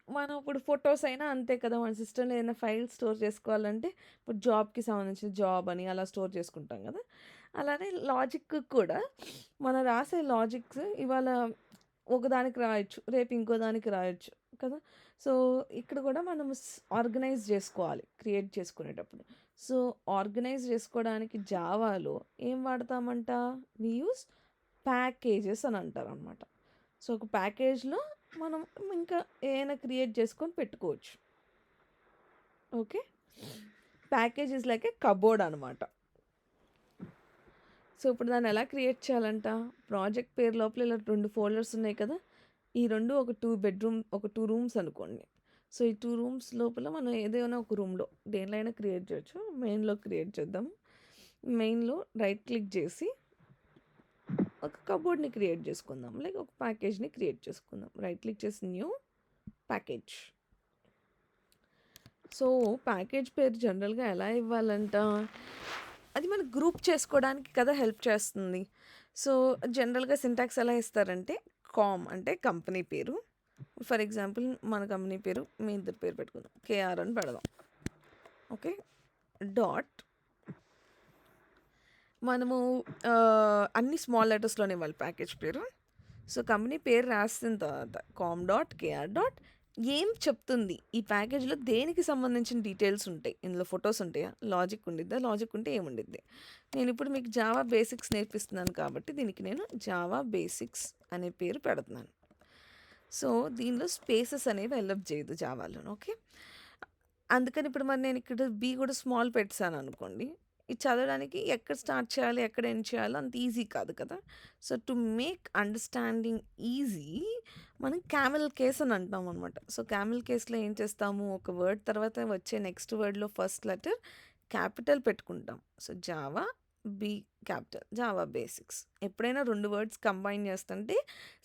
మనం ఇప్పుడు ఫోటోస్ అయినా అంతే కదా! మన సిస్టమ్‌లో ఏదైనా ఫైల్ స్టోర్ చేసుకోవాలంటే ఇప్పుడు జాబ్‌కి సంబంధించిన జాబ్ అని అలా స్టోర్ చేసుకుంటాం కదా! అలానే లాజిక్ కూడా మనం రాసే లాజిక్స్ ఇవాళ ఒకదానికి రాయొచ్చు. రేపు ఇంకో దానికి రాయొచ్చు కదా! సో, ఇక్కడ కూడా మనం ఆర్గనైజ్ చేసుకోవాలి క్రియేట్ చేసుకునేటప్పుడు. సో, ఆర్గనైజ్ చేసుకోవడానికి జావాలో ఏం వాడతామంట? వి యూజ్ ప్యాకేజెస్ అని అంటారనమాట. సో, ఒక ప్యాకేజ్‌లో మనం ఇంకా ఏమైనా క్రియేట్ చేసుకొని పెట్టుకోవచ్చు. Okay. Package is like A cupboard అనమాట. సో, ఇప్పుడు దాన్ని ఎలా క్రియేట్ చేయాలంట? ప్రాజెక్ట్ పేరు లోపల ఇలా 2 ఫోల్డర్స్ ఉన్నాయి కదా! ఈ 2 ఒక 2 రూమ్స్ అనుకోండి. సో, ఈ 2 రూమ్స్ లోపల మనం ఏదైనా ఒక రూమ్‌లో దేనిలో అయినా క్రియేట్ చేయొచ్చు. మెయిన్‌లో క్రియేట్ చేద్దాం. మెయిన్‌లో రైట్ క్లిక్ చేసి ఒక కబోర్డ్‌ని క్రియేట్ చేసుకుందాం. లైక్ ఒక ప్యాకేజ్‌ని క్రియేట్ చేసుకుందాం. రైట్ క్లిక్ చేసి న్యూ ప్యాకేజ్. సో, ప్యాకేజ్ పేరు జనరల్‌గా ఎలా ఇవ్వాలంట? అది మనకు గ్రూప్ చేసుకోవడానికి కదా హెల్ప్ చేస్తుంది. సో, జనరల్‌గా సింటాక్స్ ఎలా ఇస్తారంటే కామ్ అంటే కంపెనీ పేరు. ఫర్ ఎగ్జాంపుల్ మన కంపెనీ పేరు మీ ఇద్దరి పేరు పెట్టుకుందాం. కేఆర్ అని పెడదాం. ఓకే. డాట్ మనము అన్ని స్మాల్ లెటర్స్‌లోనే ఇవ్వాలి ప్యాకేజ్ పేరు. సో, కంపెనీ పేరు రాసిన తర్వాత కామ్ డాట్ కేఆర్ డాట్ ఏం చెప్తుంది? ఈ ప్యాకేజ్‌లో దేనికి సంబంధించిన డీటెయిల్స్ ఉంటాయి? ఇందులో ఫోటోస్ ఉంటాయా? లాజిక్ ఉండిద్దా? లాజిక్ ఉంటే ఏముండిద్ది? నేనిప్పుడు మీకు జావా బేసిక్స్ నేర్పిస్తున్నాను కాబట్టి దీనికి నేను జావా బేసిక్స్ అనే పేరు పెడుతున్నాను. సో, దీనిలో స్పేసెస్ అనేవి ఎలవ్ చేయదు జావాలోను. ఓకే. అందుకని ఇప్పుడు మరి నేను ఇక్కడ బీ కూడా స్మాల్ పెట్టేసాననుకోండి. ఇది చదవడానికి ఎక్కడ స్టార్ట్ చేయాలి, ఎక్కడ ఎండ్ చేయాలో అంత ఈజీ కాదు కదా! So, to make understanding easy మనం క్యామెల్ కేస్ అని అంటామనమాట. సో, క్యామెల్ కేస్‌లో ఏం చేస్తాము, ఒక వర్డ్ తర్వాత వచ్చే నెక్స్ట్ వర్డ్‌లో ఫస్ట్ లెటర్ క్యాపిటల్ పెట్టుకుంటాం. So, Java, B capital, Java basics. ఎప్పుడైనా 2 వర్డ్స్ కంబైన్ చేస్తుంటే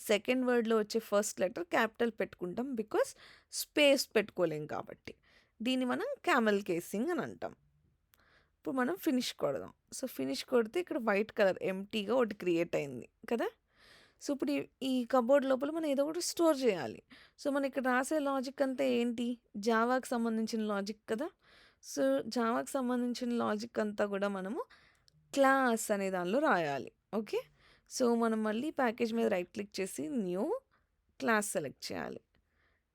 సెకండ్ వర్డ్‌లో వచ్చే ఫస్ట్ లెటర్ క్యాపిటల్ పెట్టుకుంటాం. బికాస్ స్పేస్ పెట్టుకోలేం కాబట్టి. దీన్ని మనం క్యామెల్ కేసింగ్ అని అంటాం. ఇప్పుడు మనం ఫినిష్ కొడదాం. సో, ఫినిష్ కొడితే ఇక్కడ వైట్ కలర్ ఎంప్టీగా ఒకటి క్రియేట్ అయింది కదా! సో, ఇప్పుడు ఈ కబోర్డ్ లోపల మనం ఏదో ఒకటి స్టోర్ చేయాలి. సో, మనం ఇక్కడ రాసే లాజిక్ అంతా ఏంటి? జావాకి సంబంధించిన లాజిక్ కదా! సో, జావాకి సంబంధించిన లాజిక్ అంతా కూడా మనము క్లాస్ అనే దానిలో రాయాలి. ఓకే. సో, మనం మళ్ళీ ప్యాకేజ్ మీద రైట్ క్లిక్ చేసి న్యూ క్లాస్ సెలెక్ట్ చేయాలి.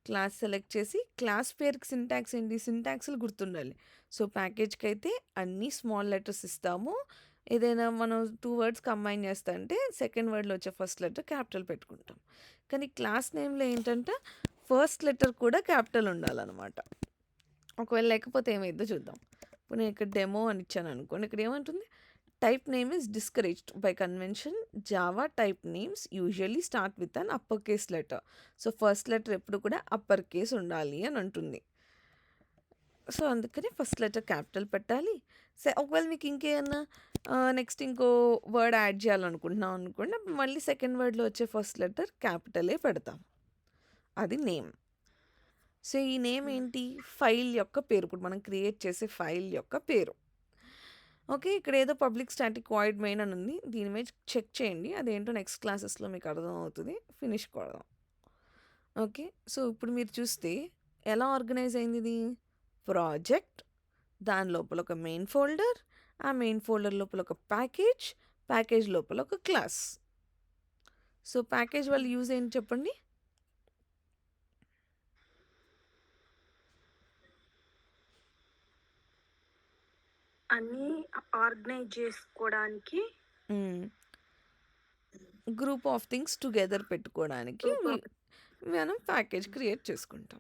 క్లాస్ సెలెక్ట్ చేసి క్లాస్ పేరుకి సింటాక్స్ ఏంటి? సింటాక్స్‌లు గుర్తుండాలి. సో, ప్యాకేజ్‌కైతే అన్నీ స్మాల్ లెటర్స్ ఇస్తాము. ఏదైనా మనం 2 వర్డ్స్ కంబైన్ చేస్తా అంటే సెకండ్ వర్డ్‌లో వచ్చే ఫస్ట్ లెటర్ క్యాపిటల్ పెట్టుకుంటాం. కానీ క్లాస్ నేమ్‌లో ఏంటంటే ఫస్ట్ లెటర్ కూడా క్యాపిటల్ ఉండాలనమాట. ఒకవేళ లేకపోతే ఏమైద్దో చూద్దాం. ఇప్పుడు నేను ఇక్కడ డెమో అని ఇచ్చాననుకోండి. ఇక్కడ ఏమంటుంది? Type name is discouraged by convention. Java type names usually start with an upper case letter. So, first letter ఎప్పుడు కూడా అప్పర్ కేస్ ఉండాలి అని అంటుంది. సో, అందుకని ఫస్ట్ లెటర్ క్యాపిటల్ పెట్టాలి. ఒకవేళ మీకు ఇంకేమన్నా నెక్స్ట్ ఇంకో వర్డ్ యాడ్ చేయాలనుకుంటున్నాం అనుకోండి. అప్పుడు మళ్ళీ సెకండ్ వర్డ్‌లో వచ్చే ఫస్ట్ లెటర్ క్యాపిటలే పెడతాం. అది నేమ్. సో, ఈ నేమ్ ఏంటి? ఫైల్ యొక్క పేరు. ఇప్పుడు మనం క్రియేట్ చేసే ఫైల్ యొక్క పేరు. ఓకే. ఇక్కడ ఏదో పబ్లిక్ స్టాటిక్ వాయిడ్ మెయిన్ అని ఉంది. దీని మీద చెక్ చేయండి. అదేంటో నెక్స్ట్ క్లాసెస్‌లో మీకు అర్థమవుతది. ఫినిష్ కొడదాం. ఓకే. సో, ఇప్పుడు మీరు చూస్తే ఎలా ఆర్గనైజ్ అయింది ఇది? ప్రాజెక్ట్, దాని లోపల ఒక మెయిన్ ఫోల్డర్, ఆ మెయిన్ ఫోల్డర్ లోపల ఒక ప్యాకేజ్, ప్యాకేజ్ లోపల ఒక క్లాస్. సో, ప్యాకేజ్ వల్ల యూజ్ ఏంటి చెప్పండి? అన్నీ ఆర్గనైజ్ చేసుకోవడానికి హ్మ్. గ్రూప్ ఆఫ్ థింగ్స్ టుగెదర్ పెట్టుకోవడానికి గ్రూప్ ఆఫ్ మనం ప్యాకేజ్ క్రియేట్ చేసుకుంటాం.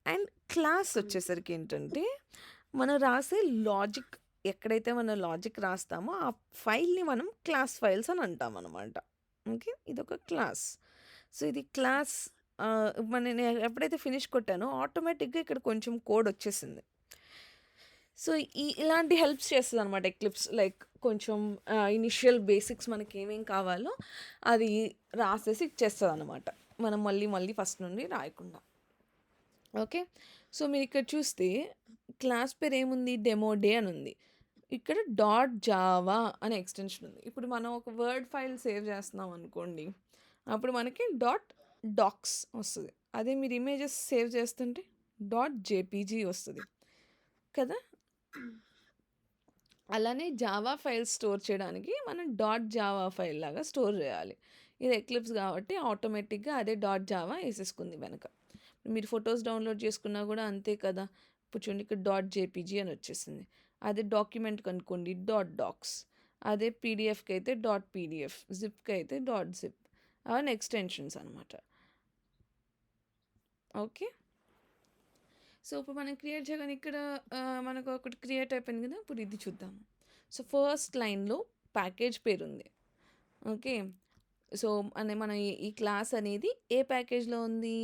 అండ్ క్లాస్ వచ్చేసరికి ఏంటంటే, మనం రాసే లాజిక్ ఎక్కడైతే మనం లాజిక్ రాస్తామో, ఆ ఫైల్‌ని మనం క్లాస్ ఫైల్స్ అని అంటామనమాట. ఓకే. ఇదొక క్లాస్. సో, ఇది క్లాస్ నేను ఎప్పుడైతే ఫినిష్ కొట్టానో ఆటోమేటిక్‌గా ఇక్కడ కొంచెం కోడ్ వచ్చేసింది. సో, ఇలాంటి హెల్ప్స్ చేస్తదనమాట ఎక్లిప్స్. లైక్ కొంచెం ఇనిషియల్ బేసిక్స్ మనకేమేం కావాలో అది రాసేసి ఇచ్చేస్తదనమాట. మనం మళ్ళీ మళ్ళీ ఫస్ట్ నుండి రాయకుండా. ఓకే. సో, మీరిక్కడ చూస్తే క్లాస్ పేరు ఏముంది? డెమో డే అని ఉంది. ఇక్కడ డాట్ జావా అనే ఎక్స్‌టెన్షన్ ఉంది. ఇప్పుడు మనం ఒక వర్డ్ ఫైల్ సేవ్ చేస్తున్నాం అనుకోండి. అప్పుడు మనకి డాట్ డాక్స్ వస్తది. అదే మీరు ఇమేజెస్ సేవ్ చేస్తుంటే డాట్ జేపీజీ వస్తది కదా! అలానే జావా ఫైల్స్ స్టోర్ చేయడానికి మనం డాట్ జావా ఫైల్ లాగా స్టోర్ చేయాలి. ఇది ఎక్లిప్స్ కాబట్టి ఆటోమేటిక్‌గా అదే డాట్ జావా ఏసేసుకుంది వెనక. మీరు ఫోటోస్ డౌన్లోడ్ చేసుకున్నా కూడా అంతే కదా! ఇప్పుడు చూడండి ఇక్కడ డాట్ జేపీజీ అని వచ్చేసింది. అదే డాక్యుమెంట్‌కి అనుకోండి డాట్ డాక్స్. అదే పీడీఎఫ్‌కి అయితే డాట్ పీడీఎఫ్, జిప్‌కి అయితే డాట్ జిప్. అవన్నీ ఎక్స్‌టెన్షన్స్ అనమాట. ఓకే. సో, ఇప్పుడు మనం క్రియేట్ చేయగానే ఇక్కడ మనకు ఒకటి క్రియేట్ అయిపోయింది కదా! ఇప్పుడు ఇది చూద్దాము. సో, ఫస్ట్ లైన్‌లో ప్యాకేజ్ పేరుంది. ఓకే. సో, మన ఈ క్లాస్ అనేది ఏ ప్యాకేజ్‌లో ఉంది?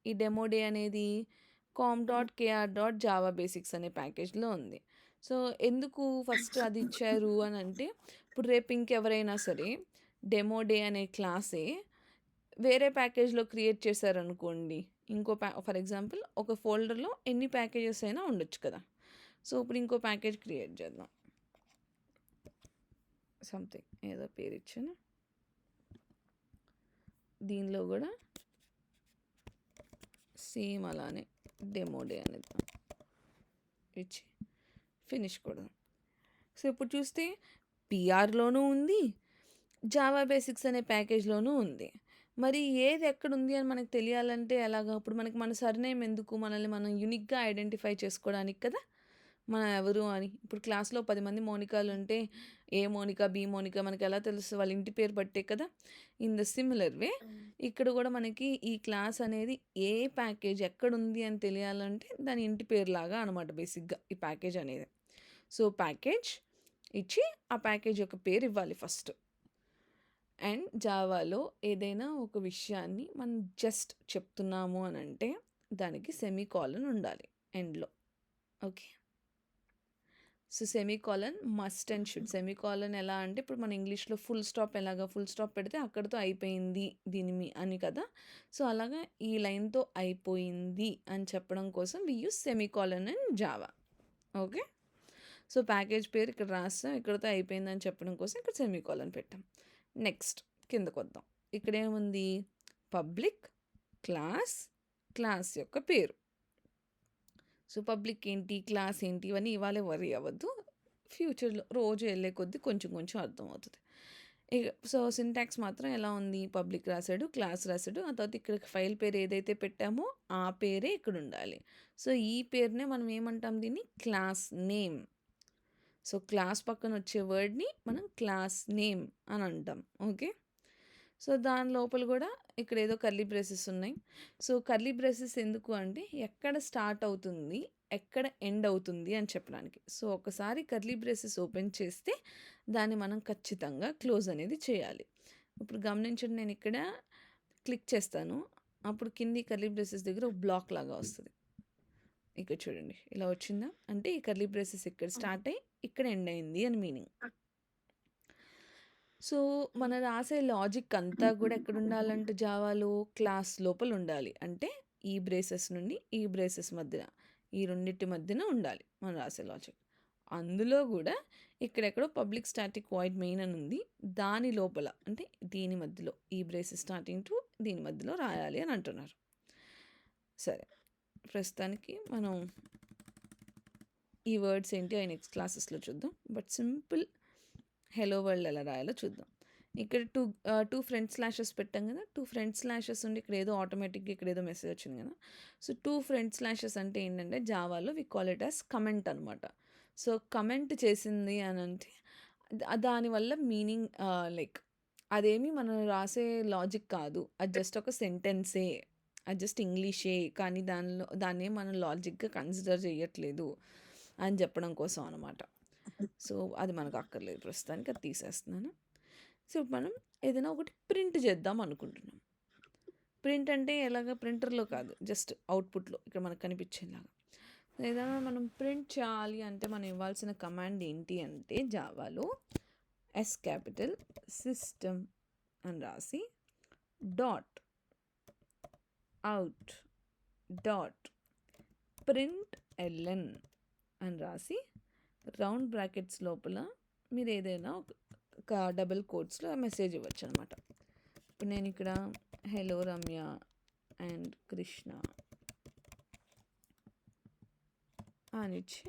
ఈ డెమో డే అనేది com.kr.java basics అనే ప్యాకేజ్‌లో ఉంది. సో, ఎందుకు ఫస్ట్ అది ఇచ్చారు అని అంటే, ఇప్పుడు రేపు ఇంకెవరైనా సరే డెమో డే అనే క్లాసే వేరే ప్యాకేజ్‌లో క్రియేట్ చేశారనుకోండి. ఇంకో ఫర్ ఎగ్జాంపుల్ ఒక ఫోల్డర్‌లో ఎన్ని ప్యాకేజెస్ అయినా ఉండొచ్చు కదా! సో, ఇప్పుడు ఇంకో ప్యాకేజ్ క్రియేట్ చేద్దాం. సంథింగ్ ఏదో పేరు ఇచ్చాను. దీనిలో కూడా సేమ్ అలానే డెమో డే అనేది ఇచ్చి ఫినిష్ కొడదాం. సో, ఇప్పుడు చూస్తే పిఆర్‌లోనూ ఉంది. జావా బేసిక్స్ అనే ప్యాకేజ్‌లోనూ ఉంది. మరి ఏది ఎక్కడుంది అని మనకు తెలియాలంటే ఎలాగా? ఇప్పుడు మనకి మన సర్‌నేమ్ ఎందుకు? మనల్ని మనం యూనిక్‌గా ఐడెంటిఫై చేసుకోవడానికి కదా! మనం ఎవరు అని. ఇప్పుడు క్లాస్‌లో 10 మంది మోనికాలుంటే ఏ మోనిక, బి మోనిక మనకెలా తెలుస్తది? వాళ్ళ ఇంటి పేరు బట్టే కదా! ఇన్ ద సిమిలర్ వే ఇక్కడ కూడా మనకి ఈ క్లాస్ అనేది ఏ ప్యాకేజ్ ఎక్కడుంది అని తెలియాలంటే దాని ఇంటి పేరులాగా అనమాట బేసిక్‌గా ఈ ప్యాకేజ్ అనేది. సో, ప్యాకేజ్ ఇచ్చి ఆ ప్యాకేజ్ యొక్క పేరు ఇవ్వాలి ఫస్ట్. అండ్ జావాలో ఏదైనా ఒక విషయాన్ని మనం జస్ట్ చెప్తున్నాము అని అంటే దానికి సెమీకోలన్ ఉండాలి ఎండ్‌లో. Okay. So, semicolon must and should. Semicolon ఎలా అంటే ఇప్పుడు మన ఇంగ్లీష్‌లో ఫుల్ స్టాప్ ఎలాగా ఫుల్ స్టాప్ పెడితే అక్కడితో అయిపోయింది అని కదా! సో, అలాగా ఈ లైన్‌తో అయిపోయింది అని చెప్పడం కోసం we use semicolon in Java. Okay. So, package పేరు ఇక్కడ రాసాం. ఇక్కడితో అయిపోయిందని చెప్పడం కోసం ఇక్కడ సెమీకోలన్ పెట్టాం. నెక్స్ట్ కిందకొద్దాం. ఇక్కడేముంది? పబ్లిక్ క్లాస్, క్లాస్ యొక్క పేరు. సో, పబ్లిక్ ఏంటి? క్లాస్ ఏంటి? ఇవన్నీ ఇవాళే వర్రీ అవ్వద్దు. ఫ్యూచర్‌లో రోజు వెళ్ళే కొద్దీ కొంచెం కొంచెం అర్థమవుతది. సో, సింటాక్స్ మాత్రం ఎలా ఉంది? పబ్లిక్ రాసాడు, క్లాస్ రాసాడు. ఆ తర్వాత ఇక్కడ ఫైల్ పేరు ఏదైతే పెట్టామో ఆ పేరే ఇక్కడుండాలి. సో, ఈ పేరునే మనం ఏమంటాం దీన్ని? Class name. సో, క్లాస్ పక్కన వచ్చే వర్డ్‌ని మనం క్లాస్ నేమ్ అని అంటాం. ఓకే. సో, దాని లోపల కూడా ఇక్కడ ఏదో కర్లీ బ్రేసెస్ ఉన్నాయి. సో, కర్లీ బ్రేసెస్ ఎందుకు అంటే ఎక్కడ స్టార్ట్ అవుతుంది, ఎక్కడ ఎండ్ అవుతుంది అని చెప్పడానికి. సో, ఒకసారి కర్లీ బ్రేసెస్ ఓపెన్ చేస్తే దాన్ని మనం ఖచ్చితంగా క్లోజ్ అనేది చేయాలి. ఇప్పుడు గమనించండి నేను ఇక్కడ క్లిక్ చేస్తాను. అప్పుడు కింది కర్లీ బ్రేసెస్ దగ్గర ఒక బ్లాక్ లాగా వస్తది. ఇక్కడ చూడండి ఇలా వచ్చిందా? అంటే ఈ కర్లీ బ్రేసెస్ ఇక్కడ స్టార్ట్ అయ్యి ఇక్కడ ఎండ్ అయింది అని మీనింగ్. సో, మనం రాసే లాజిక్ అంతా కూడా ఎక్కడుండాలంటే జావాలో క్లాస్ లోపల ఉండాలి. అంటే ఈ బ్రేసెస్ నుండి ఈ బ్రేసెస్ మధ్యన, ఈ రెండిటి మధ్యన ఉండాలి మనం రాసే లాజిక్. అందులో కూడా ఇక్కడెక్కడో పబ్లిక్ స్టాటిక్ వాయిడ్ మెయిన్ అని ఉంది. దాని లోపల అంటే దీని మధ్యలో ఈ బ్రేసెస్ స్టార్టింగ్ టు దీని మధ్యలో రాయాలి అని అంటున్నారు. సరే. ప్రస్తుతానికి మనం ఈ వర్డ్స్ ఏంటి అవి నెక్స్ట్ క్లాసెస్‌లో చూద్దాం. బట్ సింపుల్ హెలో వరల్డ్ ఎలా రాయాలో చూద్దాం. ఇక్కడ 2 ఫ్రంట్ స్లాషెస్ పెట్టాం కదా! 2 ఫ్రంట్ స్లాషెస్ ఉండి ఇక్కడ ఏదో ఆటోమేటిక్‌గా ఇక్కడ ఏదో మెసేజ్ వచ్చింది కదా! సో, 2 ఫ్రంట్ స్లాషెస్ అంటే ఏంటంటే జావాలో we call it as comment అనమాట. సో, కమెంట్ చేసింది అని అంటే దానివల్ల మీనింగ్ లైక్ అదేమి మనం రాసే లాజిక్ కాదు. అది జస్ట్ ఒక సెంటెన్సే. అది జస్ట్ ఇంగ్లీషే. కానీ దాన్నేం మనం లాజిక్‌గా కన్సిడర్ చేయట్లేదు అని చెప్పడం కోసం అనమాట. సో, అది మనకు అక్కర్లేదు ప్రస్తుతానికి అది తీసేస్తున్నాను. సో, మనం ఏదైనా ఒకటి ప్రింట్ చేద్దాం అనుకుంటున్నాం. ప్రింట్ అంటే ఎలాగా? ప్రింటర్‌లో కాదు. జస్ట్ అవుట్‌పుట్‌లో ఇక్కడ మనకు కనిపించేలాగా. ఏదైనా మనం ప్రింట్ చేయాలి అంటే మనం ఇవ్వాల్సిన కమాండ్ ఏంటి అంటే జావాలో ఎస్ క్యాపిటల్ సిస్టమ్ అని రాసి dot out dot print L N అని రాసి రౌండ్ బ్రాకెట్స్ లోపల మీరు ఏదైనా ఒక డబుల్ కోట్స్లో మెసేజ్ ఇవ్వచ్చు అనమాట. ఇప్పుడు నేను ఇక్కడ హలో రమ్య అండ్ కృష్ణ అని ఇచ్చి,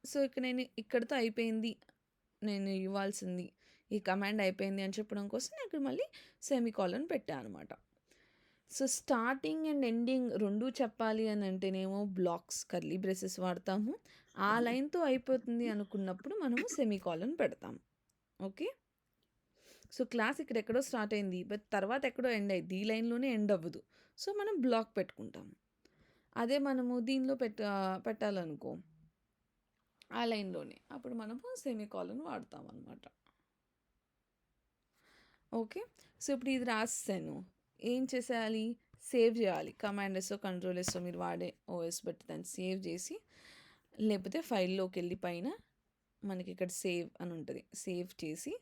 సో ఇక్కడ నేను ఇక్కడితో అయిపోయింది, నేను ఇవ్వాల్సింది ఈ కమాండ్ అయిపోయింది అని చెప్పడం కోసం నేను ఇక్కడ మళ్ళీ సెమీకాలన్ పెట్టాను అనమాట. సో స్టార్టింగ్ అండ్ ఎండింగ్ రెండూ చెప్పాలి అని అంటేనేమో బ్లాక్స్ కర్లీ బ్రేసెస్ వాడతాము. ఆ లైన్తో అయిపోతుంది అనుకున్నప్పుడు మనము సెమీకాలన్ పెడతాము. ఓకే, సో క్లాస్ ఇక్కడ ఎక్కడో స్టార్ట్ అయింది బట్ తర్వాత ఎక్కడో ఎండ్ అయింది, ఈ లైన్లోనే ఎండ్ అవ్వదు, సో మనం బ్లాక్ పెట్టుకుంటాము. అదే మనము దీనిలో పెట్టాలనుకో ఆ లైన్లోనే, అప్పుడు మనము సెమీకాలన్ వాడతాం అనమాట. ఓకే, సో ఇప్పుడు ఇది రాసాను, ఏం చేసేయాలి, సేవ్ చేయాలి. కమాండ్ ఎస్ కంట్రోల్ ఎస్ మీరు వాడే ఓఎస్ బట్టి దాన్ని సేవ్ చేసి, లేకపోతే ఫైల్లోకి వెళ్ళి పైన మనకి ఇక్కడ సేవ్ అని ఉంటుంది, సేవ్ చేసి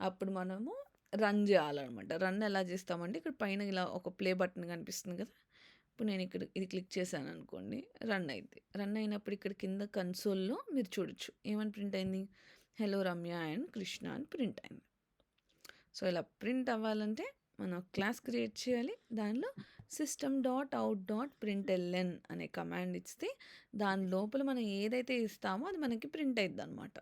అప్పుడు మనము రన్ చేయాలన్నమాట. రన్ ఎలా చేస్తామంటే ఇక్కడ పైన ఇలా ఒక ప్లే బటన్ కనిపిస్తుంది కదా, ఇప్పుడు నేను ఇక్కడ ఇది క్లిక్ చేశాను అనుకోండి, రన్ అయింది. రన్ అయినప్పుడు ఇక్కడ కింద కన్సోల్లో మీరు చూడొచ్చు ఏమని ప్రింట్ అయింది, హలో రమ్య అండ్ కృష్ణ అని ప్రింట్ అయింది. సో ఇలా ప్రింట్ అవ్వాలంటే మనం క్లాస్ క్రియేట్ చేయాలి, దానిలో system.out.println అనే కమాండ్ ఇస్తే దాని లోపల మనం ఏదైతే ఇస్తామో అది మనకి ప్రింట్ అవుతుంది అనమాట.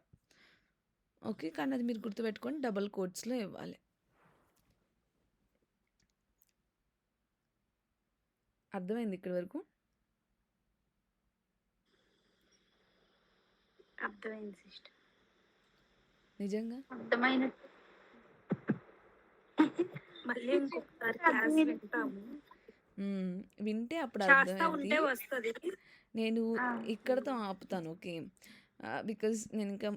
ఓకే, కానీ అది మీరు గుర్తుపెట్టుకొని డబుల్ కోట్స్లో ఇవ్వాలి. అర్థమైంది ఇక్కడి వరకు? అర్థమైంది సిస్టర్. నిజంగా అర్థమైన మళ్ళీ ఇంకొకసారి క్లాస్ వింటాము. వింటే అప్పుడు చేస్తా అర్థమైంది. ఉంటే వస్తుంది. నేను ఇక్కడతో ఆపుతాను. ఓకే, బికాజ్ నేను ఇంకా